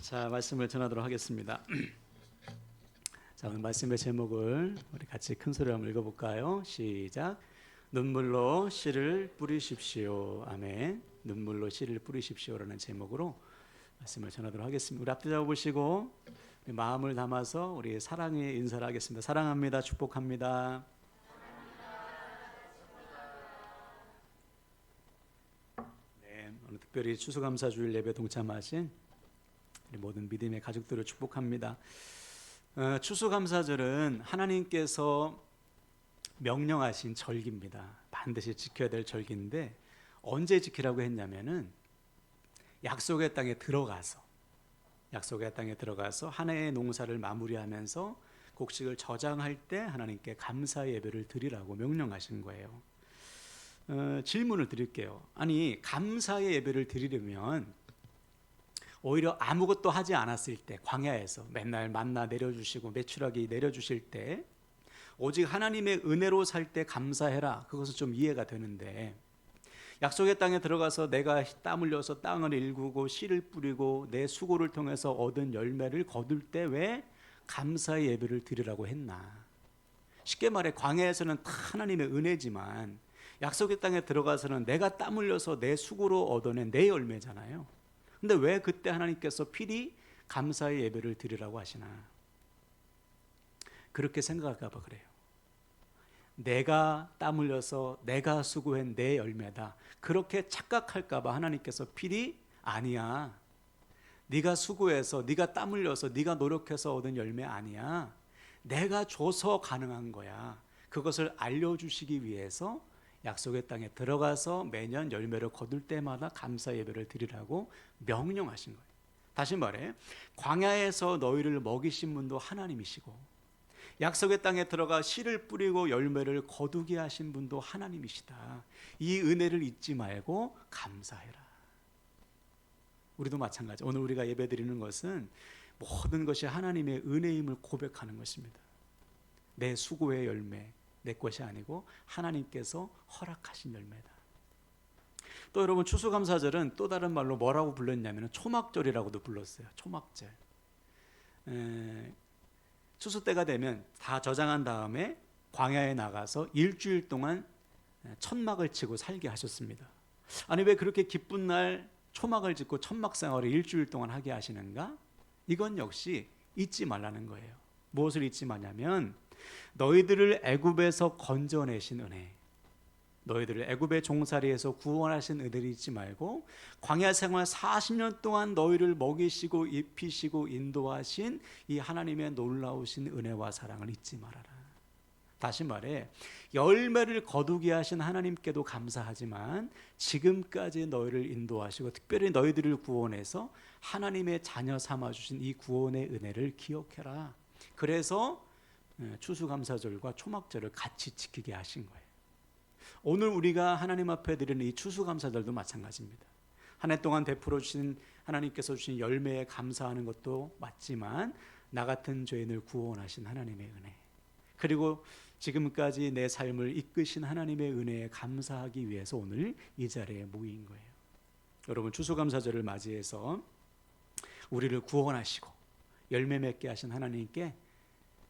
자, 말씀을 전하도록 하겠습니다. 자, 오늘 말씀의 제목을 우리 같이 큰 소리로 한번 읽어볼까요? 시작. 눈물로 씨를 뿌리십시오. 아멘. 눈물로 씨를 뿌리십시오라는 제목으로 말씀을 전하도록 하겠습니다. 우리 앞뒤 잡아보시고 우리 마음을 담아서 우리 사랑의 인사를 하겠습니다. 사랑합니다. 축복합니다. 네, 오늘 특별히 추수감사주일 예배 동참하신 우리 모든 믿음의 가족들을 축복합니다. 추수감사절은 하나님께서 명령하신 절기입니다. 반드시 지켜야 될 절기인데 언제 지키라고 했냐면은 약속의 땅에 들어가서 한 해의 농사를 마무리하면서 곡식을 저장할 때 하나님께 감사의 예배를 드리라고 명령하신 거예요. 질문을 드릴게요. 아니, 감사의 예배를 드리려면 오히려 아무것도 하지 않았을 때, 광야에서 맨날 만나 내려주시고 메추라기 내려주실 때 오직 하나님의 은혜로 살 때 감사해라, 그것은 좀 이해가 되는데, 약속의 땅에 들어가서 내가 땀 흘려서 땅을 일구고 씨를 뿌리고 내 수고를 통해서 얻은 열매를 거둘 때 왜 감사의 예배를 드리라고 했나? 쉽게 말해 광야에서는 다 하나님의 은혜지만 약속의 땅에 들어가서는 내가 땀 흘려서 내 수고로 얻어낸 내 열매잖아요. 근데 왜 그때 하나님께서 필히 감사의 예배를 드리라고 하시나? 그렇게 생각할까 봐 그래요. 내가 땀 흘려서 내가 수고한 내 열매다, 그렇게 착각할까 봐 하나님께서 필히 아니야, 네가 수고해서 네가 땀 흘려서 네가 노력해서 얻은 열매 아니야, 내가 줘서 가능한 거야, 그것을 알려주시기 위해서 약속의 땅에 들어가서 매년 열매를 거둘 때마다 감사 예배를 드리라고 명령하신 거예요. 다시 말해, 광야에서 너희를 먹이신 분도 하나님이시고 약속의 땅에 들어가 씨를 뿌리고 열매를 거두게 하신 분도 하나님이시다. 이 은혜를 잊지 말고 감사해라. 우리도 마찬가지. 오늘 우리가 예배드리는 것은 모든 것이 하나님의 은혜임을 고백하는 것입니다. 내 수고의 열매, 내 것이 아니고 하나님께서 허락하신 열매다. 또 여러분, 추수감사절은 또 다른 말로 뭐라고 불렀냐면 초막절이라고도 불렀어요. 초막절. 추수 때가 되면 다 저장한 다음에 광야에 나가서 일주일 동안 천막을 치고 살게 하셨습니다. 아니, 왜 그렇게 기쁜 날 초막을 짓고 천막 생활을 일주일 동안 하게 하시는가? 이건 역시 잊지 말라는 거예요. 무엇을 잊지 마냐면 너희들을 애굽에서 건져내신 은혜, 너희들을 애굽의 종살이에서 구원하신 은혜를 잊지 말고 광야 생활 40년 동안 너희를 먹이시고 입히시고 인도하신 이 하나님의 놀라우신 은혜와 사랑을 잊지 말아라. 다시 말해, 열매를 거두게 하신 하나님께도 감사하지만 지금까지 너희를 인도하시고 특별히 너희들을 구원해서 하나님의 자녀 삼아주신 이 구원의 은혜를 기억해라. 그래서 추수감사절과 초막절을 같이 지키게 하신 거예요. 오늘 우리가 하나님 앞에 드리는 이 추수감사절도 마찬가지입니다. 한 해 동안 베풀어 주신 하나님께서 주신 열매에 감사하는 것도 맞지만 나 같은 죄인을 구원하신 하나님의 은혜, 그리고 지금까지 내 삶을 이끄신 하나님의 은혜에 감사하기 위해서 오늘 이 자리에 모인 거예요. 여러분, 추수감사절을 맞이해서 우리를 구원하시고 열매 맺게 하신 하나님께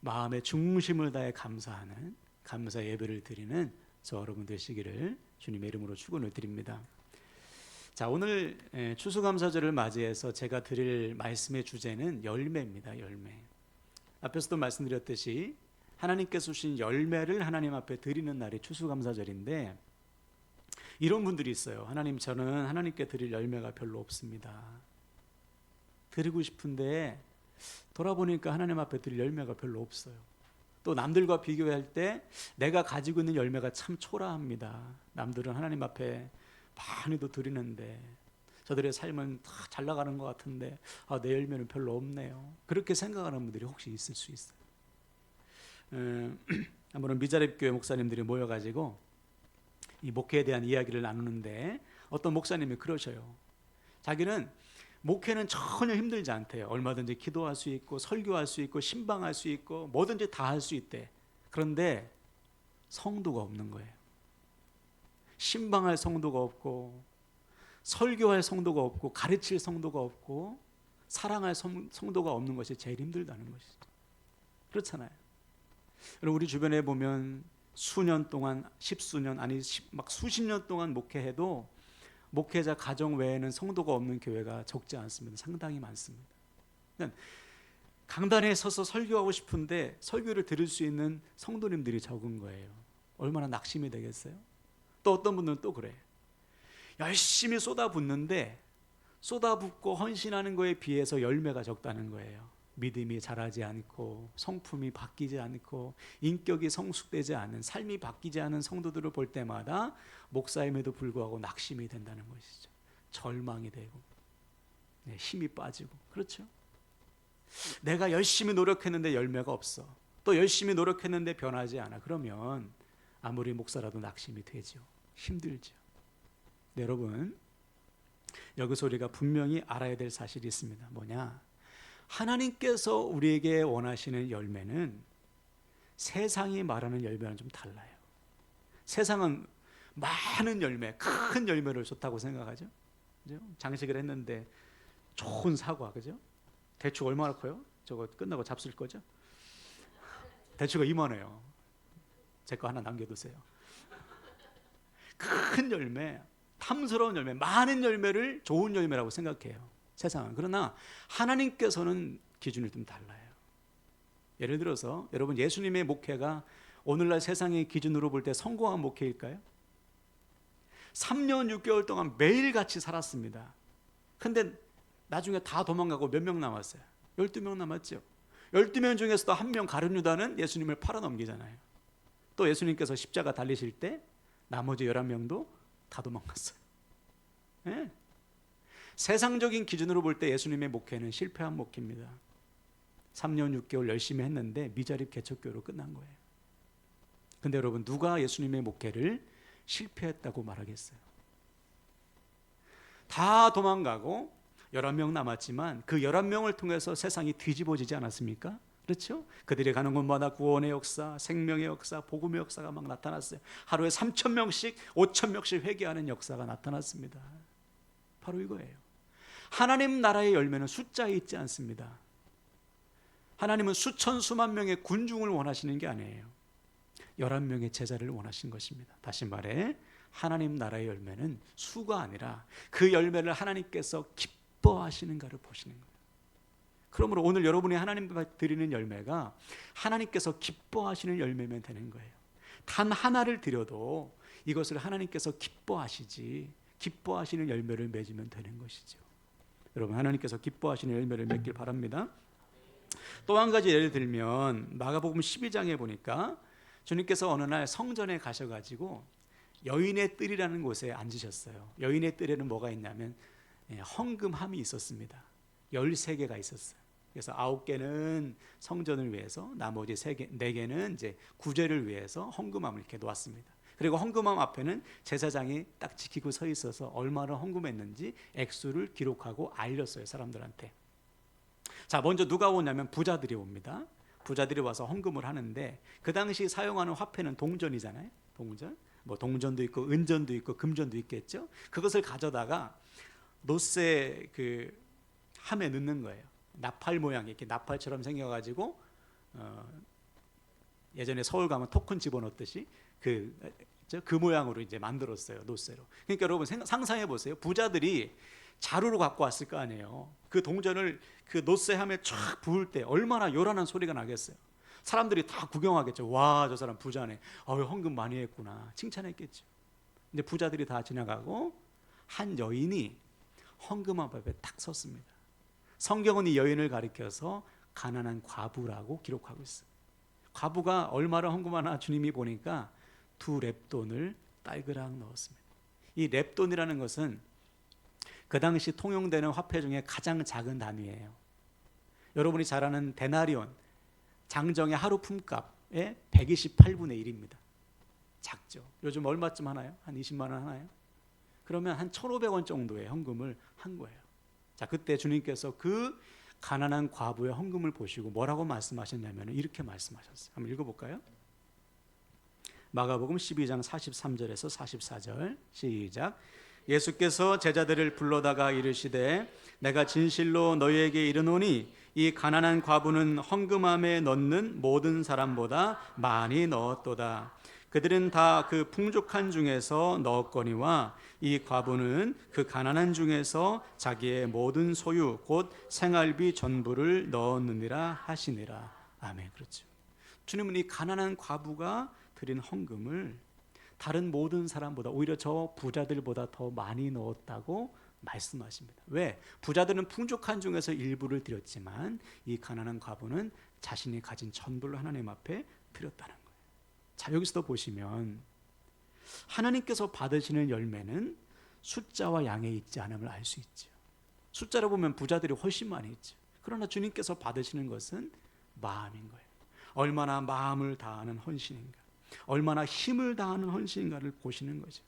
마음의 중심을 다해 감사하는 감사 예배를 드리는 저 여러분 되시기를 주님의 이름으로 축원을 드립니다. 자, 오늘 추수감사절을 맞이해서 제가 드릴 말씀의 주제는 열매입니다. 열매. 앞에서도 말씀드렸듯이 하나님께서 주신 열매를 하나님 앞에 드리는 날이 추수감사절인데, 이런 분들이 있어요. 하나님, 저는 하나님께 드릴 열매가 별로 없습니다. 드리고 싶은데 돌아보니까 하나님 앞에 드릴 열매가 별로 없어요. 또 남들과 비교할 때 내가 가지고 있는 열매가 참 초라합니다. 남들은 하나님 앞에 많이도 드리는데 저들의 삶은 다 잘 나가는 것 같은데 내 열매는 별로 없네요. 그렇게 생각하는 분들이 혹시 있을 수 있어요. 한 번은 미자립교회 목사님들이 모여가지고 이 목회에 대한 이야기를 나누는데 어떤 목사님이 그러셔요. 자기는 목회는 전혀 힘들지 않대요. 얼마든지 기도할 수 있고 설교할 수 있고 신방할 수 있고 뭐든지 다 할 수 있대. 그런데 성도가 없는 거예요. 신방할 성도가 없고 설교할 성도가 없고 가르칠 성도가 없고 사랑할 성도가 없는 것이 제일 힘들다는 것이죠. 그렇잖아요. 여러분, 우리 주변에 보면 수년 동안, 십수년, 아니 막 수십 년 동안 목회해도 목회자 가정 외에는 성도가 없는 교회가 적지 않습니다. 상당히 많습니다. 그러니까 강단에 서서 설교하고 싶은데 설교를 들을 수 있는 성도님들이 적은 거예요. 얼마나 낙심이 되겠어요? 또 어떤 분들은 또 그래. 열심히 쏟아붓는데 쏟아붓고 헌신하는 거에 비해서 열매가 적다는 거예요. 믿음이 자라지 않고 성품이 바뀌지 않고 인격이 성숙되지 않은, 삶이 바뀌지 않은 성도들을 볼 때마다 목사임에도 불구하고 낙심이 된다는 것이죠. 절망이 되고 힘이 빠지고. 그렇죠? 내가 열심히 노력했는데 열매가 없어. 또 열심히 노력했는데 변하지 않아. 그러면 아무리 목사라도 낙심이 되죠. 힘들죠. 네, 여러분, 여기서 우리가 분명히 알아야 될 사실이 있습니다. 뭐냐? 하나님께서 우리에게 원하시는 열매는 세상이 말하는 열매는 좀 달라요. 세상은 많은 열매, 큰 열매를 좋다고 생각하죠. 그죠? 장식을 했는데 좋은 사과, 그죠? 대추가 얼마나 커요? 저거 끝나고 잡술 거죠? 대추가 이만해요. 제 거 하나 남겨두세요. 큰 열매, 탐스러운 열매, 많은 열매를 좋은 열매라고 생각해요. 세상은. 그러나 하나님께서는 기준이 좀 달라요. 예를 들어서 여러분, 예수님의 목회가 오늘날 세상의 기준으로 볼 때 성공한 목회일까요? 3년 6개월 동안 매일같이 살았습니다. 근데 나중에 다 도망가고 몇 명 남았어요? 12명 남았죠. 12명 중에서도 한 명 가룟 유다는 예수님을 팔아넘기잖아요. 또 예수님께서 십자가 달리실 때 나머지 11명도 다 도망갔어요. 네. 세상적인 기준으로 볼 때 예수님의 목회는 실패한 목회입니다. 3년 6개월 열심히 했는데 미자립 개척교로 끝난 거예요. 근데 여러분, 누가 예수님의 목회를 실패했다고 말하겠어요? 다 도망가고 11명 남았지만 그 11명을 통해서 세상이 뒤집어지지 않았습니까? 그렇죠? 그들이 가는 곳마다 구원의 역사, 생명의 역사, 복음의 역사가 막 나타났어요. 하루에 3,000명씩 5,000명씩 회개하는 역사가 나타났습니다. 바로 이거예요. 하나님 나라의 열매는 숫자에 있지 않습니다. 하나님은 수천 수만 명의 군중을 원하시는 게 아니에요. 11명의 제자를 원하신 것입니다. 다시 말해, 하나님 나라의 열매는 수가 아니라 그 열매를 하나님께서 기뻐하시는가를 보시는 거예요. 그러므로 오늘 여러분이 하나님 앞에 드리는 열매가 하나님께서 기뻐하시는 열매면 되는 거예요. 단 하나를 드려도 이것을 하나님께서 기뻐하시지, 기뻐하시는 열매를 맺으면 되는 것이죠. 여러분, 하나님께서 기뻐하시는 열매를 맺길 바랍니다. 또 한 가지 예를 들면 마가복음 12장에 보니까 주님께서 어느 날 성전에 가셔가지고 여인의 뜰이라는 곳에 앉으셨어요. 여인의 뜰에는 뭐가 있냐면 헌금함이 있었습니다. 13개가 있었어요. 그래서 9개는 성전을 위해서, 나머지 4개는 이제 구제를 위해서 헌금함을 이렇게 놓았습니다. 그리고 헌금함 앞에는 제사장이 딱 지키고 서 있어서 얼마나 헌금했는지 액수를 기록하고 알렸어요, 사람들한테. 자, 먼저 누가 오냐면 부자들이 옵니다. 부자들이 와서 헌금을 하는데 그 당시 사용하는 화폐는 동전이잖아요. 동전. 뭐 동전도 있고 은전도 있고 금전도 있겠죠. 그것을 가져다가 노쇠 그 함에 넣는 거예요. 나팔 모양, 이렇게 나팔처럼 생겨가지고 예전에 서울 가면 토큰 집어넣듯이 그 모양으로 이제 만들었어요, 노쇠로. 그러니까 여러분 상상해 보세요. 부자들이 자루로 갖고 왔을 거 아니에요. 그 동전을 그 노쇠함에 쫙 부을 때 얼마나 요란한 소리가 나겠어요. 사람들이 다 구경하겠죠. 와, 저 사람 부자네. 헌금 많이 했구나. 칭찬했겠죠. 근데 부자들이 다 지나가고 한 여인이 헌금함 앞에 딱 섰습니다. 성경은 이 여인을 가리켜서 가난한 과부라고 기록하고 있어요. 과부가 얼마를 헌금하나 주님이 보니까 2렙돈을 딸그락 넣었습니다. 이 렙돈이라는 것은 그 당시 통용되는 화폐 중에 가장 작은 단위예요. 여러분이 잘 아는 데나리온, 장정의 하루 품값의 128분의 1입니다. 작죠. 요즘 얼마쯤 하나요? 한 20만 원 하나요? 그러면 한 1,500원 정도의 헌금을 한 거예요. 자, 그때 주님께서 그 가난한 과부의 헌금을 보시고 뭐라고 말씀하셨냐면 이렇게 말씀하셨어요. 한번 읽어볼까요? 마가복음 12장 43절에서 44절 시작. 예수께서 제자들을 불러다가 이르시되 내가 진실로 너희에게 이르노니 이 가난한 과부는 헌금함에 넣는 모든 사람보다 많이 넣었도다. 그들은 다 그 풍족한 중에서 넣었거니와 이 과부는 그 가난한 중에서 자기의 모든 소유 곧 생활비 전부를 넣었느니라 하시니라. 아멘. 그렇죠. 주님은 이 가난한 과부가 드린 헌금을 다른 모든 사람보다 오히려 저 부자들보다 더 많이 넣었다고 말씀하십니다. 왜? 부자들은 풍족한 중에서 일부를 드렸지만 이 가난한 과부는 자신이 가진 전부를 하나님 앞에 드렸다는 거예요. 자, 여기서도 보시면 하나님께서 받으시는 열매는 숫자와 양에 있지 않음을 알 수 있죠. 숫자로 보면 부자들이 훨씬 많이 있죠. 그러나 주님께서 받으시는 것은 마음인 거예요. 얼마나 마음을 다하는 헌신인가, 얼마나 힘을 다하는 헌신인가를 보시는 거죠.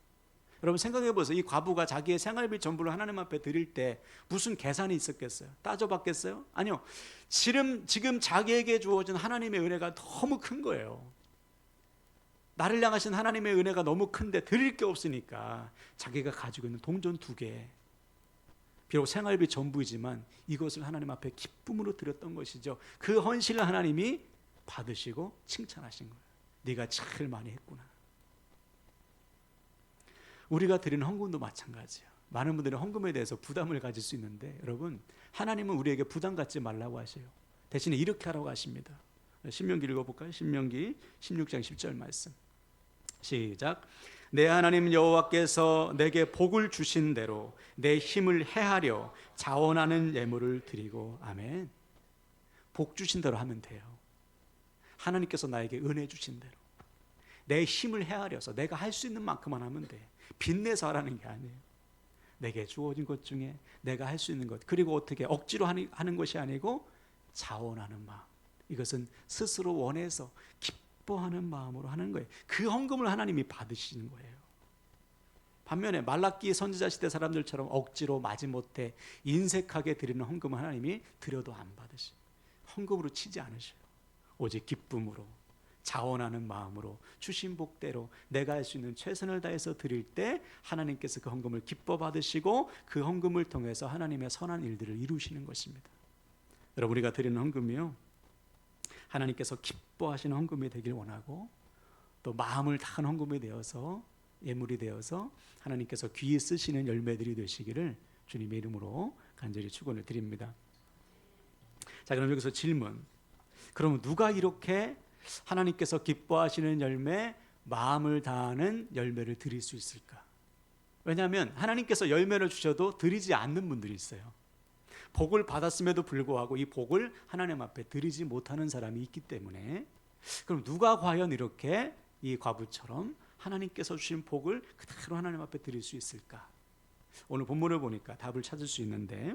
여러분 생각해 보세요. 이 과부가 자기의 생활비 전부를 하나님 앞에 드릴 때 무슨 계산이 있었겠어요? 따져봤겠어요? 아니요. 지금 자기에게 주어진 하나님의 은혜가 너무 큰 거예요. 나를 향하신 하나님의 은혜가 너무 큰데 드릴 게 없으니까 자기가 가지고 있는 동전 2개, 비록 생활비 전부이지만 이것을 하나님 앞에 기쁨으로 드렸던 것이죠. 그 헌신을 하나님이 받으시고 칭찬하신 거예요. 네가 제일 많이 했구나. 우리가 드리는 헌금도 마찬가지예요. 많은 분들이 헌금에 대해서 부담을 가질 수 있는데 여러분 하나님은 우리에게 부담 갖지 말라고 하세요. 대신에 이렇게 하라고 하십니다. 신명기 읽어볼까요? 신명기 16장 10절 말씀 시작. 내 하나님 여호와께서 내게 복을 주신 대로 내 힘을 해하려 자원하는 예물을 드리고. 아멘. 복 주신 대로 하면 돼요. 하나님께서 나에게 은혜 주신 대로 내 힘을 헤아려서 내가 할 수 있는 만큼만 하면 돼. 빚내서 하라는 게 아니에요. 내게 주어진 것 중에 내가 할 수 있는 것, 그리고 어떻게 억지로 하는 것이 아니고 자원하는 마음, 이것은 스스로 원해서 기뻐하는 마음으로 하는 거예요. 그 헌금을 하나님이 받으시는 거예요. 반면에 말라기 선지자 시대 사람들처럼 억지로 마지못해 인색하게 드리는 헌금은 하나님이 드려도 안 받으셔요. 헌금으로 치지 않으셔요. 오직 기쁨으로 자원하는 마음으로 주신 복대로 내가 할 수 있는 최선을 다해서 드릴 때 하나님께서 그 헌금을 기뻐 받으시고 그 헌금을 통해서 하나님의 선한 일들을 이루시는 것입니다. 여러분 우리가 드리는 헌금이요, 하나님께서 기뻐하시는 헌금이 되길 원하고 또 마음을 다한 헌금이 되어서 예물이 되어서 하나님께서 귀히 쓰시는 열매들이 되시기를 주님의 이름으로 간절히 축원을 드립니다. 자, 그럼 여기서 질문. 그럼 누가 이렇게 하나님께서 기뻐하시는 열매, 마음을 다하는 열매를 드릴 수 있을까? 왜냐하면 하나님께서 열매를 주셔도 드리지 않는 분들이 있어요. 복을 받았음에도 불구하고 이 복을 하나님 앞에 드리지 못하는 사람이 있기 때문에, 그럼 누가 과연 이렇게 이 과부처럼 하나님께서 주신 복을 그대로 하나님 앞에 드릴 수 있을까? 오늘 본문을 보니까 답을 찾을 수 있는데,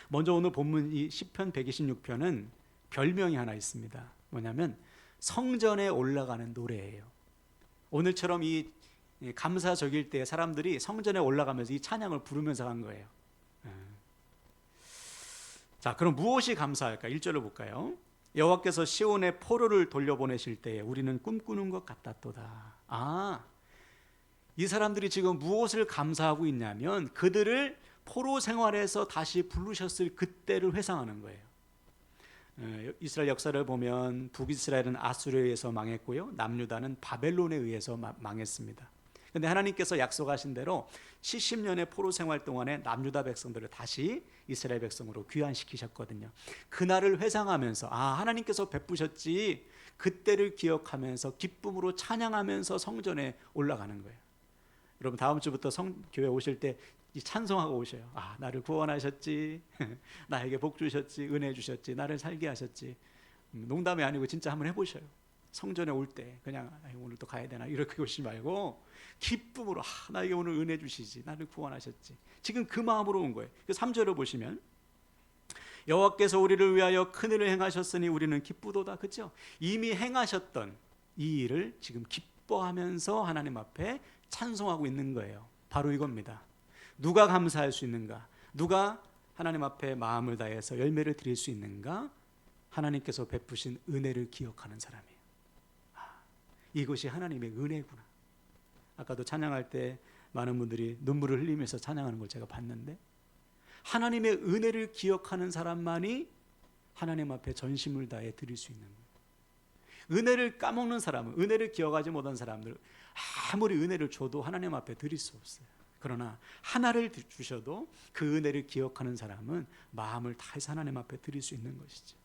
먼저 오늘 본문 이 시편 126편은 별명이 하나 있습니다. 뭐냐면 성전에 올라가는 노래예요. 오늘처럼 이 감사절기일 때 사람들이 성전에 올라가면서 이 찬양을 부르면서 한 거예요. 자, 그럼 무엇이 감사할까? 1절로 볼까요? 여호와께서 시온에 포로를 돌려보내실 때에 우리는 꿈꾸는 것 같았도다. 이 사람들이 지금 무엇을 감사하고 있냐면 그들을 포로 생활에서 다시 부르셨을 그때를 회상하는 거예요. 이스라엘 역사를 보면 북이스라엘은 아수르에 의해서 망했고요, 남유다는 바벨론에 의해서 망했습니다. 그런데 하나님께서 약속하신 대로 70년의 포로 생활 동안에 남유다 백성들을 다시 이스라엘 백성으로 귀환시키셨거든요. 그날을 회상하면서 하나님께서 베푸셨지, 그때를 기억하면서 기쁨으로 찬양하면서 성전에 올라가는 거예요. 여러분 다음 주부터 교회 오실 때 찬송하고 오셔요. 나를 구원하셨지, 나에게 복 주셨지, 은혜 주셨지, 나를 살게 하셨지. 농담이 아니고 진짜 한번 해보셔요. 성전에 올 때 그냥 오늘 또 가야 되나 이렇게 오시지 말고 기쁨으로 나에게 오늘 은혜 주시지, 나를 구원하셨지. 지금 그 마음으로 온 거예요. 3절을 보시면 여호와께서 우리를 위하여 큰 일을 행하셨으니 우리는 기쁘도다. 그렇죠? 이미 행하셨던 이 일을 지금 기뻐하면서 하나님 앞에 찬송하고 있는 거예요. 바로 이겁니다. 누가 감사할 수 있는가? 누가 하나님 앞에 마음을 다해서 열매를 드릴 수 있는가? 하나님께서 베푸신 은혜를 기억하는 사람이에요. 이것이 하나님의 은혜구나. 아까도 찬양할 때 많은 분들이 눈물을 흘리면서 찬양하는 걸 제가 봤는데, 하나님의 은혜를 기억하는 사람만이 하나님 앞에 전심을 다해 드릴 수 있는 거예요. 은혜를 까먹는 사람은, 은혜를 기억하지 못한 사람들, 아무리 은혜를 줘도 하나님 앞에 드릴 수 없어요. 그러나 하나를 주셔도 그 은혜를 기억하는 사람은 마음을 다해서 하나님 앞에 드릴 수 있는 것이죠.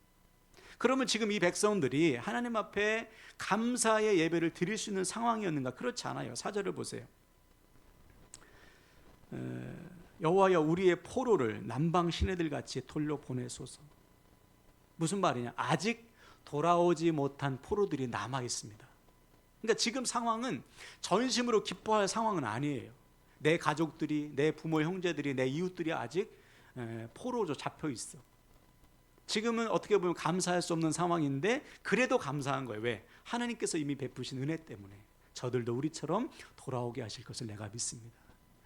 그러면 지금 이 백성들이 하나님 앞에 감사의 예배를 드릴 수 있는 상황이었는가? 그렇지 않아요. 4절을 보세요. 여호와여, 우리의 포로를 남방 시내들 같이 돌려 보내소서. 무슨 말이냐? 아직 돌아오지 못한 포로들이 남아 있습니다. 그러니까 지금 상황은 전심으로 기뻐할 상황은 아니에요. 내 가족들이, 내 부모, 형제들이, 내 이웃들이 아직 포로로 잡혀 있어. 지금은 어떻게 보면 감사할 수 없는 상황인데 그래도 감사한 거예요. 왜? 하나님께서 이미 베푸신 은혜 때문에 저들도 우리처럼 돌아오게 하실 것을 내가 믿습니다.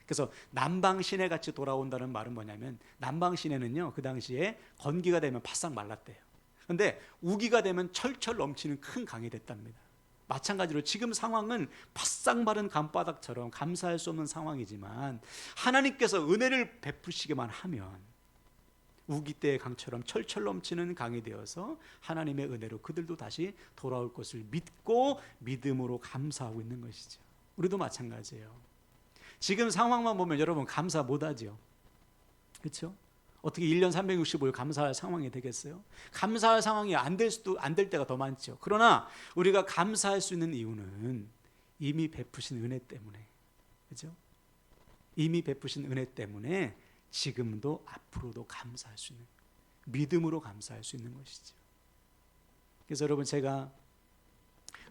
그래서 남방 시내같이 돌아온다는 말은 뭐냐면, 남방 시내는요, 그 당시에 건기가 되면 바싹 말랐대요. 그런데 우기가 되면 철철 넘치는 큰 강이 됐답니다. 마찬가지로 지금 상황은 바싹 마른 강바닥처럼 감사할 수 없는 상황이지만, 하나님께서 은혜를 베푸시기만 하면 우기 때의 강처럼 철철 넘치는 강이 되어서 하나님의 은혜로 그들도 다시 돌아올 것을 믿고 믿음으로 감사하고 있는 것이죠. 우리도 마찬가지예요. 지금 상황만 보면 여러분 감사 못하죠. 그렇죠? 어떻게 1년 365일 감사할 상황이 되겠어요? 감사할 상황이 안 될 때가 더 많죠. 그러나 우리가 감사할 수 있는 이유는 이미 베푸신 은혜 때문에, 그렇죠? 이미 베푸신 은혜 때문에 지금도 앞으로도 감사할 수 있는, 믿음으로 감사할 수 있는 것이죠. 그래서 여러분, 제가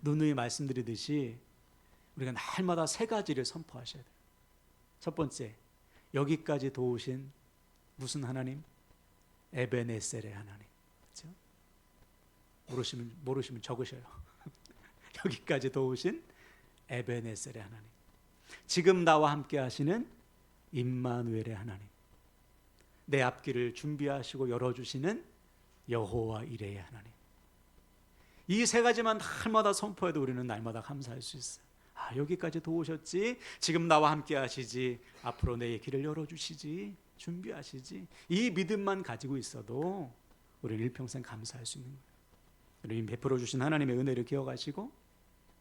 누누이 말씀드리듯이 우리가 날마다 세 가지를 선포하셔야 돼요. 첫 번째, 여기까지 도우신 무슨 하나님? 에베네셀의 하나님. 그렇죠? 모르시면 적으셔요. 여기까지 도우신 에베네셀의 하나님. 지금 나와 함께 하시는 임마누엘의 하나님. 내 앞길을 준비하시고 열어주시는 여호와 이레의 하나님. 이 세 가지만 날마다 선포해도 우리는 날마다 감사할 수 있어요. 여기까지 도우셨지, 지금 나와 함께 하시지, 앞으로 내 길을 열어주시지, 준비하시지. 이 믿음만 가지고 있어도 우리는 일평생 감사할 수 있는 거예요. 우리는 베풀어 주신 하나님의 은혜를 기억하시고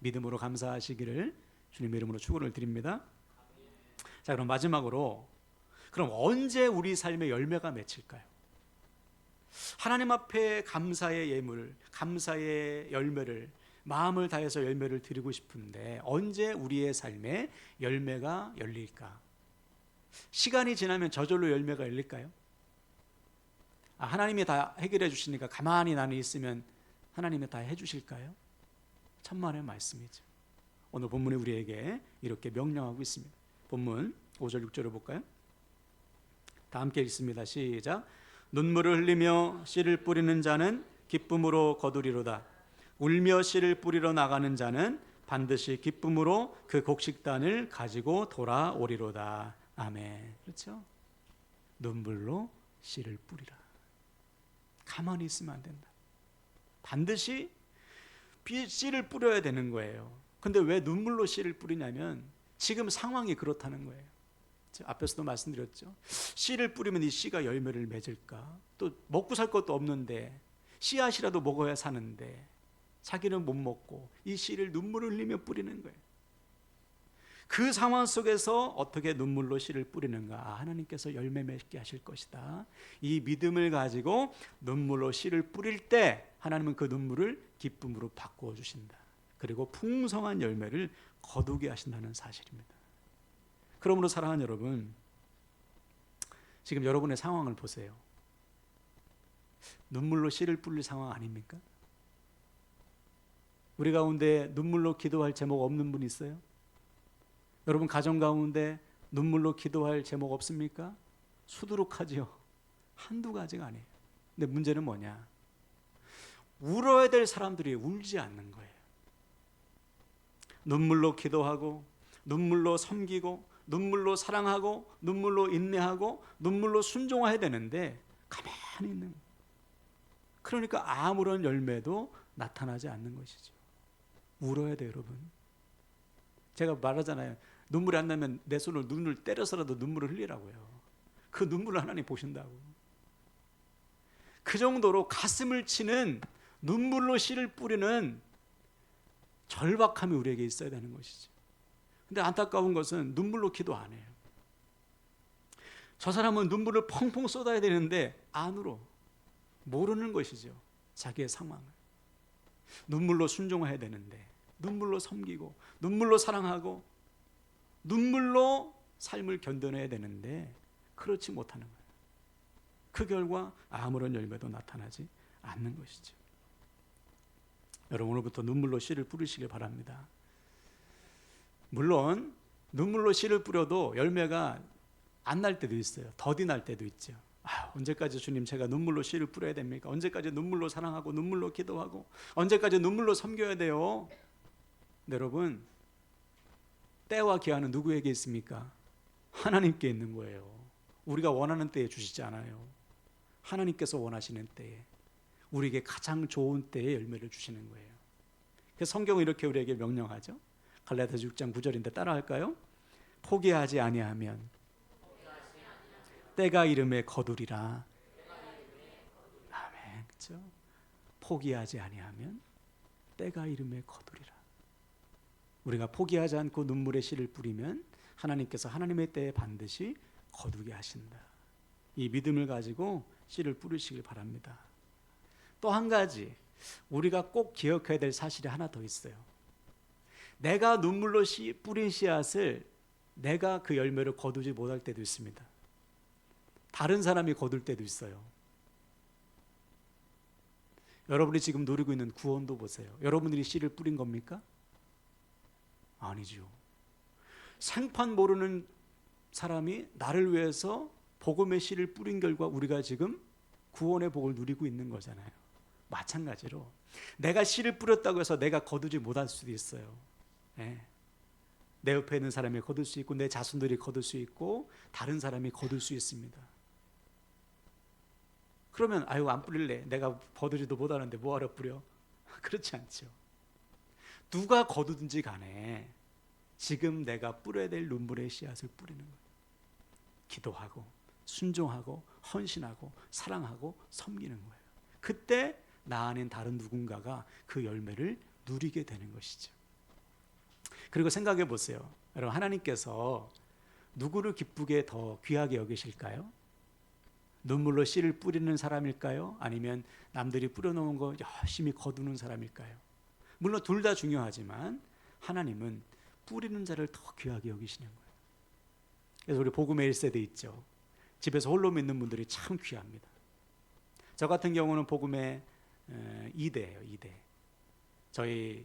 믿음으로 감사하시기를 주님의 이름으로 축원을 드립니다. 자, 그럼 마지막으로, 그럼 언제 우리 삶의 열매가 맺힐까요? 하나님 앞에 감사의 예물, 감사의 열매를, 마음을 다해서 열매를 드리고 싶은데 언제 우리의 삶에 열매가 열릴까? 시간이 지나면 저절로 열매가 열릴까요? 하나님이 다 해결해 주시니까 가만히 나는 있으면 하나님이 다 해주실까요? 천만의 말씀이죠. 오늘 본문이 우리에게 이렇게 명령하고 있습니다. 본문 5절 6절을 볼까요? 다 함께 읽습니다. 시작. 눈물을 흘리며 씨를 뿌리는 자는 기쁨으로 거두리로다. 울며 씨를 뿌리러 나가는 자는 반드시 기쁨으로 그 곡식단을 가지고 돌아오리로다. 아멘. 그렇죠? 눈물로 씨를 뿌리라. 가만히 있으면 안 된다. 반드시 씨를 뿌려야 되는 거예요. 근데 왜 눈물로 씨를 뿌리냐면 지금 상황이 그렇다는 거예요. 앞에서도 말씀드렸죠. 씨를 뿌리면 이 씨가 열매를 맺을까? 또 먹고 살 것도 없는데 씨앗이라도 먹어야 사는데 자기는 못 먹고 이 씨를 눈물을 흘리며 뿌리는 거예요. 그 상황 속에서 어떻게 눈물로 씨를 뿌리는가? 하나님께서 열매 맺게 하실 것이다. 이 믿음을 가지고 눈물로 씨를 뿌릴 때 하나님은 그 눈물을 기쁨으로 바꾸어 주신다. 그리고 풍성한 열매를 거두게 하신다는 사실입니다. 그러므로 사랑하는 여러분, 지금 여러분의 상황을 보세요. 눈물로 씨를 뿌릴 상황 아닙니까? 우리 가운데 눈물로 기도할 제목 없는 분 있어요? 여러분 가정 가운데 눈물로 기도할 제목 없습니까? 수두룩하지요. 한두 가지가 아니에요. 근데 문제는 뭐냐? 울어야 될 사람들이 울지 않는 거예요. 눈물로 기도하고 눈물로 섬기고 눈물로 사랑하고 눈물로 인내하고 눈물로 순종해야 되는데 가만히 있는 거예요. 그러니까 아무런 열매도 나타나지 않는 것이죠. 울어야 돼요, 여러분. 제가 말하잖아요. 눈물이 안 나면 내 손을 눈을 때려서라도 눈물을 흘리라고요. 그 눈물을 하나님 보신다고. 그 정도로 가슴을 치는 눈물로 씨를 뿌리는 절박함이 우리에게 있어야 되는 것이죠. 근데 안타까운 것은 눈물로 기도 안 해요. 저 사람은 눈물을 펑펑 쏟아야 되는데 안으로 모르는 것이죠. 자기의 상황을. 눈물로 순종해야 되는데, 눈물로 섬기고, 눈물로 사랑하고, 눈물로 삶을 견뎌내야 되는데 그렇지 못하는 거예요. 그 결과 아무런 열매도 나타나지 않는 것이죠. 여러분, 오늘부터 눈물로 씨를 뿌리시길 바랍니다. 물론 눈물로 씨를 뿌려도 열매가 안 날 때도 있어요. 더디 날 때도 있죠. 언제까지 주님 제가 눈물로 씨를 뿌려야 됩니까? 언제까지 눈물로 사랑하고 눈물로 기도하고 언제까지 눈물로 섬겨야 돼요? 여러분, 때와 기한은 누구에게 있습니까? 하나님께 있는 거예요. 우리가 원하는 때에 주시지 않아요. 하나님께서 원하시는 때에, 우리에게 가장 좋은 때에 열매를 주시는 거예요. 그래서 성경은 이렇게 우리에게 명령하죠. 갈라디아서 6장 9절인데 따라할까요? 포기하지 아니하면 때가 이름에 거두리라. 아멘. 그렇죠? 포기하지 아니하면 때가 이름에 거두리라. 우리가 포기하지 않고 눈물의 씨를 뿌리면 하나님께서 하나님의 때에 반드시 거두게 하신다. 이 믿음을 가지고 씨를 뿌리시길 바랍니다. 또 한 가지 우리가 꼭 기억해야 될 사실이 하나 더 있어요. 내가 눈물로 뿌린 씨앗을 내가 그 열매를 거두지 못할 때도 있습니다. 다른 사람이 거둘 때도 있어요. 여러분이 지금 누리고 있는 구원도 보세요. 여러분들이 씨를 뿌린 겁니까? 아니죠. 생판 모르는 사람이 나를 위해서 복음의 씨를 뿌린 결과 우리가 지금 구원의 복을 누리고 있는 거잖아요. 마찬가지로 내가 씨를 뿌렸다고 해서 내가 거두지 못할 수도 있어요. 네. 내 옆에 있는 사람이 거둘 수 있고 내 자손들이 거둘 수 있고 다른 사람이 거둘 수 있습니다. 그러면 아유 안 뿌릴래. 내가 거두지도 못하는데 뭐하러 뿌려? 그렇지 않죠. 누가 거두든지 간에 지금 내가 뿌려야 될 눈물의 씨앗을 뿌리는 거예요. 기도하고 순종하고 헌신하고 사랑하고 섬기는 거예요. 그때 나 아닌 다른 누군가가 그 열매를 누리게 되는 것이죠. 그리고 생각해 보세요. 여러분, 하나님께서 누구를 기쁘게 더 귀하게 여기실까요? 눈물로 씨를 뿌리는 사람일까요? 아니면 남들이 뿌려놓은 거 열심히 거두는 사람일까요? 물론 둘 다 중요하지만 하나님은 뿌리는 자를 더 귀하게 여기시는 거예요. 그래서 우리 복음의 1세대 있죠. 집에서 홀로 믿는 분들이 참 귀합니다. 저 같은 경우는 복음의 2대예요. 2대. 저희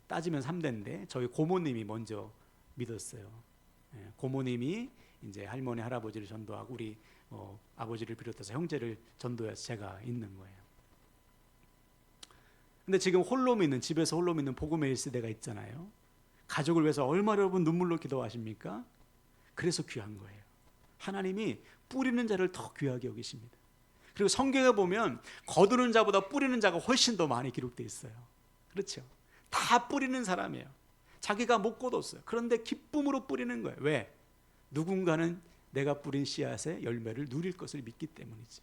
따지면 3대인데 저희 고모님이 먼저 믿었어요. 고모님이 이제 할머니 할아버지를 전도하고 우리 아버지를 비롯해서 형제를 전도해서 제가 있는 거예요. 근데 지금 홀로 믿는, 집에서 홀로 믿는 복음의 1세대가 있잖아요. 가족을 위해서 얼마나 여러분 눈물로 기도하십니까? 그래서 귀한 거예요. 하나님이 뿌리는 자를 더 귀하게 여기십니다. 그리고 성경에 보면 거두는 자보다 뿌리는 자가 훨씬 더 많이 기록되어 있어요. 그렇죠? 다 뿌리는 사람이에요. 자기가 못 거뒀어요. 그런데 기쁨으로 뿌리는 거예요. 왜? 누군가는 내가 뿌린 씨앗의 열매를 누릴 것을 믿기 때문이지.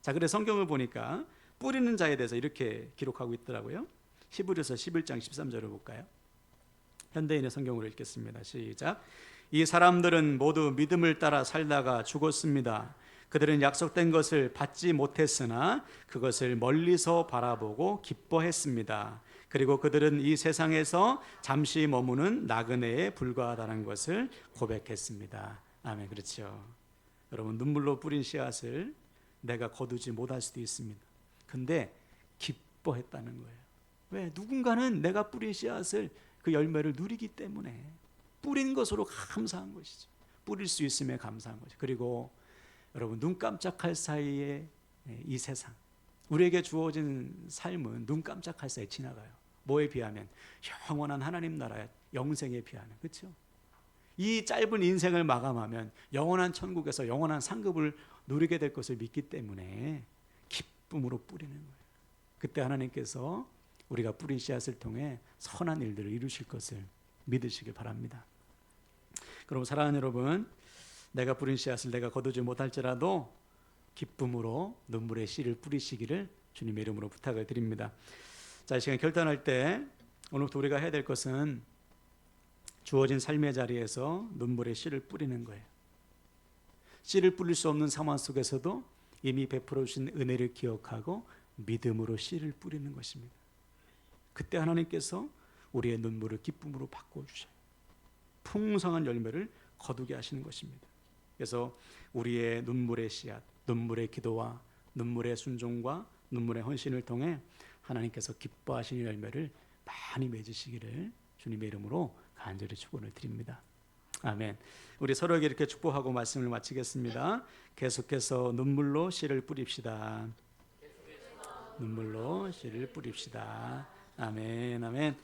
자, 그래서 성경을 보니까 뿌리는 자에 대해서 이렇게 기록하고 있더라고요. 히브리서 11장 13절을 볼까요? 현대인의 성경으로 읽겠습니다. 시작. 이 사람들은 모두 믿음을 따라 살다가 죽었습니다. 그들은 약속된 것을 받지 못했으나 그것을 멀리서 바라보고 기뻐했습니다. 그리고 그들은 이 세상에서 잠시 머무는 나그네에 불과하다는 것을 고백했습니다. 아멘. 그렇죠. 여러분, 눈물로 뿌린 씨앗을 내가 거두지 못할 수도 있습니다. 근데 기뻐했다는 거예요. 왜? 누군가는 내가 뿌린 씨앗을 그 열매를 누리기 때문에 뿌린 것으로 감사한 것이죠. 뿌릴 수 있음에 감사한 거죠. 그리고 여러분, 눈 깜짝할 사이에 이 세상, 우리에게 주어진 삶은 눈 깜짝할 사이에 지나가요. 뭐에 비하면? 영원한 하나님 나라의 영생에 비하면. 그렇죠? 이 짧은 인생을 마감하면 영원한 천국에서 영원한 상급을 누리게 될 것을 믿기 때문에 기쁨으로 뿌리는 거예요. 그때 하나님께서 우리가 뿌린 씨앗을 통해 선한 일들을 이루실 것을 믿으시길 바랍니다. 그럼 사랑하는 여러분, 내가 뿌린 씨앗을 내가 거두지 못할지라도 기쁨으로 눈물의 씨를 뿌리시기를 주님의 이름으로 부탁을 드립니다. 자, 이 시간 결단할 때 오늘부터 우리가 해야 될 것은 주어진 삶의 자리에서 눈물의 씨를 뿌리는 거예요. 씨를 뿌릴 수 없는 상황 속에서도 이미 베풀어 주신 은혜를 기억하고 믿음으로 씨를 뿌리는 것입니다. 그때 하나님께서 우리의 눈물을 기쁨으로 바꿔주셔요. 풍성한 열매를 거두게 하시는 것입니다. 그래서 우리의 눈물의 씨앗, 눈물의 기도와 눈물의 순종과 눈물의 헌신을 통해 하나님께서 기뻐하시는 열매를 많이 맺으시기를 주님의 이름으로 간절히 축원을 드립니다. 아멘. 우리 서로에게 이렇게 축복하고 말씀을 마치겠습니다. 계속해서 눈물로 씨를 뿌립시다. 눈물로 씨를 뿌립시다. 아멘, 아멘.